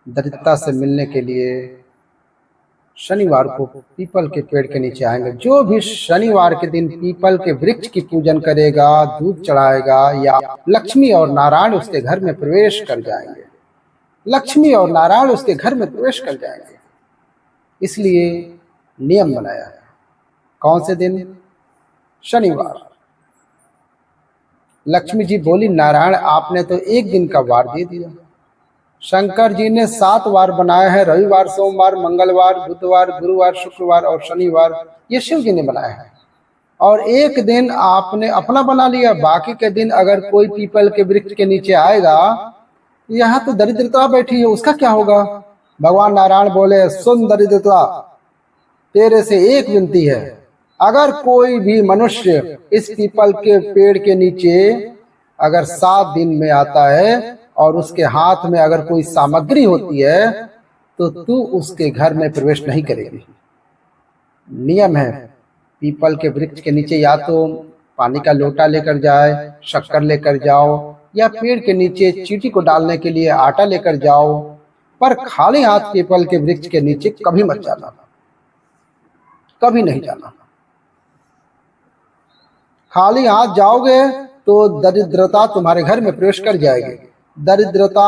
दरिद्रता से मिलने के लिए शनिवार को पीपल के पेड़ के नीचे आएंगे। जो भी शनिवार के दिन पीपल के वृक्ष की पूजन करेगा, दूध चढ़ाएगा, या लक्ष्मी और नारायण उसके घर में प्रवेश कर जाएंगे। लक्ष्मी और नारायण उसके घर में प्रवेश कर जाएंगे। इसलिए नियम बनाया है। कौन से दिन? शनिवार। लक्ष्मी जी बोली, नारायण आपने तो एक दिन का वार दे दिया। शंकर जी ने 7 वार बनाए हैं, रविवार, सोमवार, मंगलवार, बुधवार, गुरुवार, शुक्रवार और शनिवार। ये शिव जी ने बनाया है। और एक दिन आपने अपना बना लिया। बाकी के दिन अगर कोई पीपल के वृक्ष के नीचे आएगा, यहाँ तो दरिद्रता बैठी है, उसका क्या होगा? भगवान नारायण बोले, सुन दरिद्रता, तेरे से एक विनती है। अगर कोई भी मनुष्य इस पीपल के पेड़ के नीचे अगर 7 दिन में आता है और उसके हाथ में अगर कोई सामग्री होती है, तो तू उसके घर में प्रवेश नहीं करेगी। नियम है, पीपल के वृक्ष के नीचे या तो पानी का लोटा लेकर जाए, शक्कर लेकर जाओ, या पेड़ के नीचे चींटी को डालने के लिए आटा लेकर जाओ, पर खाली हाथ पीपल के वृक्ष के नीचे कभी मत जाना, कभी नहीं जाना। खाली हाथ जाओगे तो दरिद्रता तुम्हारे घर में प्रवेश कर जाएगी। दरिद्रता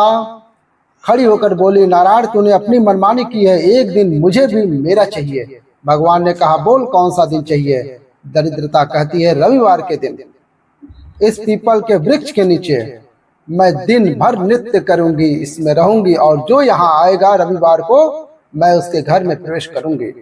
खड़ी होकर बोली, नारायण तूने अपनी मनमानी की है, एक दिन मुझे भी मेरा चाहिए। भगवान ने कहा, बोल कौन सा दिन चाहिए? दरिद्रता कहती है, रविवार के दिन इस पीपल के वृक्ष के नीचे मैं दिन भर नृत्य करूंगी, इसमें रहूंगी, और जो यहाँ आएगा रविवार को मैं उसके घर में प्रवेश करूंगी।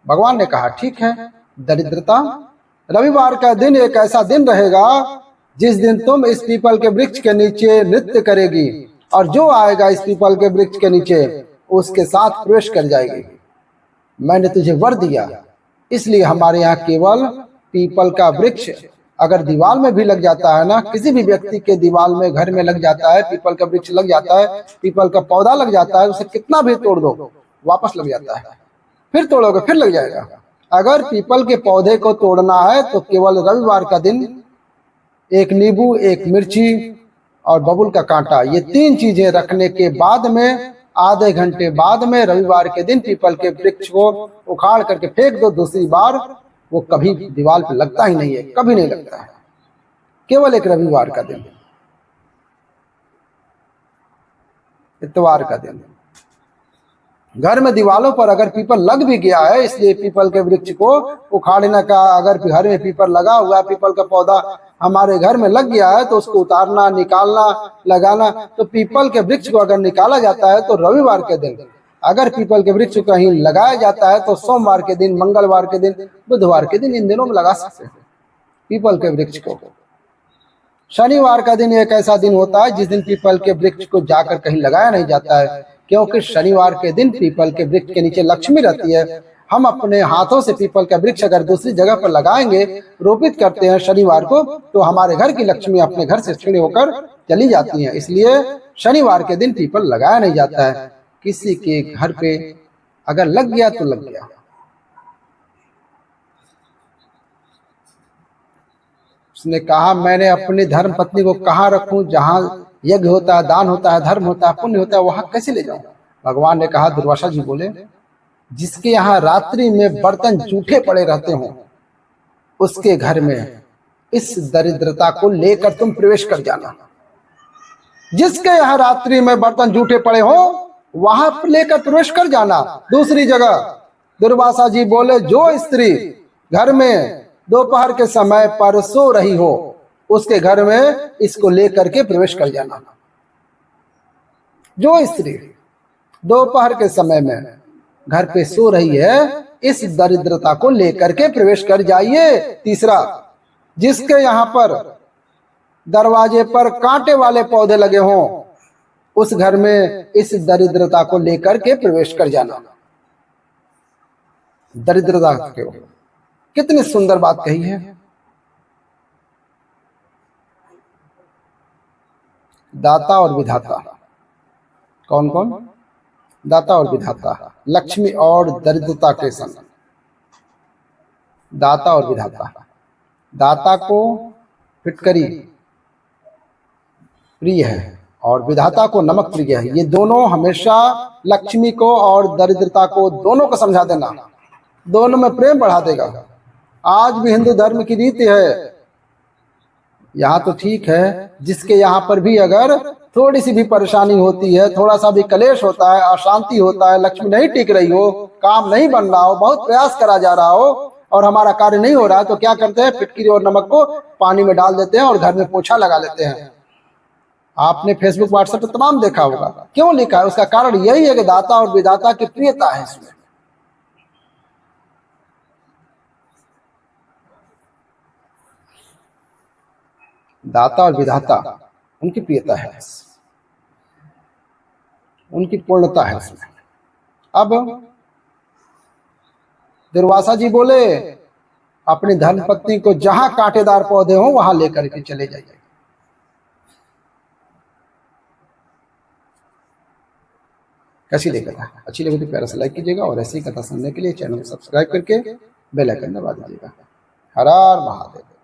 भगवान ने कहा, ठीक है दरिद्रता, रविवार का दिन एक ऐसा दिन रहेगा जिस दिन तुम इस पीपल के वृक्ष के नीचे नृत्य करेगी, और जो आएगा इस पीपल के वृक्ष के नीचे उसके साथ प्रवेश कर जाएगी। मैंने तुझे वर दिया, इसलिए हमारे यहाँ केवल पीपल का वृक्ष अगर दीवार में भी लग जाता है ना, किसी भी व्यक्ति के दीवार में घर में लग जाता है, पीपल का वृक्ष लग जाता है, पीपल का पौधा लग जाता है, उसे कितना भी तोड़ दो वापस लग जाता है, फिर तोड़ोगे फिर लग जाएगा। अगर पीपल के पौधे को तोड़ना है तो केवल रविवार का दिन एक नींबू, एक मिर्ची और बबूल का कांटा, ये 3 चीजें रखने के बाद में आधे घंटे बाद में रविवार के दिन पीपल के वृक्ष को उखाड़ करके फेंक दो। दूसरी बार वो कभी दीवार पे लगता ही नहीं है, कभी नहीं लगता है, केवल एक रविवार का दिन, इतवार का दिन। घर में दीवालों पर अगर पीपल लग भी गया है, इसलिए पीपल के वृक्ष को उखाड़ने का, अगर घर में पीपल लगा हुआ है, पीपल का पौधा हमारे घर में लग गया है तो उसको उतारना, निकालना, लगाना, तो पीपल के वृक्ष को अगर निकाला जाता है तो रविवार के दिन, अगर पीपल के वृक्ष को कहीं लगाया जाता है तो सोमवार के दिन, मंगलवार के दिन, बुधवार के दिन, इन दिनों में लगा सकते हैं पीपल के वृक्ष को। शनिवार का दिन एक ऐसा दिन होता है जिस दिन पीपल के वृक्ष को जाकर कहीं लगाया नहीं जाता है, क्योंकि शनिवार के दिन पीपल के वृक्ष के नीचे लक्ष्मी रहती है। हम अपने हाथों से पीपल का वृक्ष अगर दूसरी जगह पर लगाएंगे, रोपित करते हैं शनिवार को, तो हमारे घर की लक्ष्मी अपने घर से छिड़ी होकर चली जाती है। इसलिए शनिवार के दिन पीपल लगाया नहीं जाता है। किसी के घर पे अगर लग गया तो लग गया। उसने कहा, मैंने अपनी धर्म पत्नी को कहाँ रखूं? जहां यज्ञ होता है, दान होता है, धर्म होता है, पुण्य होता है, वहां कैसे ले जाऊं? भगवान ने कहा, दुर्वासा जी बोले, जिसके यहाँ रात्रि में बर्तन जूठे पड़े रहते हो उसके घर में इस दरिद्रता को लेकर तुम प्रवेश कर जाना। जिसके यहाँ रात्रि में बर्तन जूठे पड़े हो वहां लेकर प्रवेश कर जाना। दूसरी जगह दुर्वासा जी बोले, जो स्त्री घर में दोपहर के समय पर सो रही हो उसके घर में इसको लेकर के प्रवेश कर जाना। जो स्त्री दोपहर के समय में घर पे सो रही है, इस दरिद्रता को लेकर के प्रवेश कर जाइए। तीसरा, जिसके यहाँ पर दरवाजे पर कांटे वाले पौधे लगे हों उस घर में इस दरिद्रता को लेकर के प्रवेश कर जाना। दरिद्रता क्यों? कितनी सुंदर बात कही है। दाता और विधाता, कौन कौन? दाता और विधाता, लक्ष्मी और दरिद्रता के संग। दाता और विधाता, दाता को फिटकरी प्रिय है और विधाता को नमक प्रिय है। ये दोनों हमेशा लक्ष्मी को और दरिद्रता को दोनों को समझा देना, दोनों में प्रेम बढ़ा देगा। आज भी हिंदू धर्म की रीति है, यहाँ तो ठीक है, जिसके यहाँ पर भी अगर थोड़ी सी भी परेशानी होती है, थोड़ा सा भी कलेश होता है, अशांति होता है, लक्ष्मी नहीं टिक रही हो, काम नहीं बन रहा हो, बहुत प्रयास करा जा रहा हो और हमारा कार्य नहीं हो रहा है, तो क्या करते हैं, फिटकिरी और नमक को पानी में डाल देते हैं और घर में पोछा लगा लेते हैं। आपने फेसबुक व्हाट्सएप पर तमाम देखा होगा। क्यों लिखा है? उसका कारण यही है कि दाता और विधाता की प्रियता है इसमें। दाता और विधाता उनकी प्रियता है, उनकी पूर्णता है इसमें। अब दुर्वासा जी बोले अपनी धर्मपत्नी को जहां कांटेदार पौधे हो वहां लेकर के चले जाइए। कैसी लगी कथा? अच्छी लगी तो प्यारा सा लाइक कीजिएगा और ऐसी कथा सुनने के लिए चैनल को सब्सक्राइब करके बेल आइकन दबा दीजिएगा। हर हर महादेव।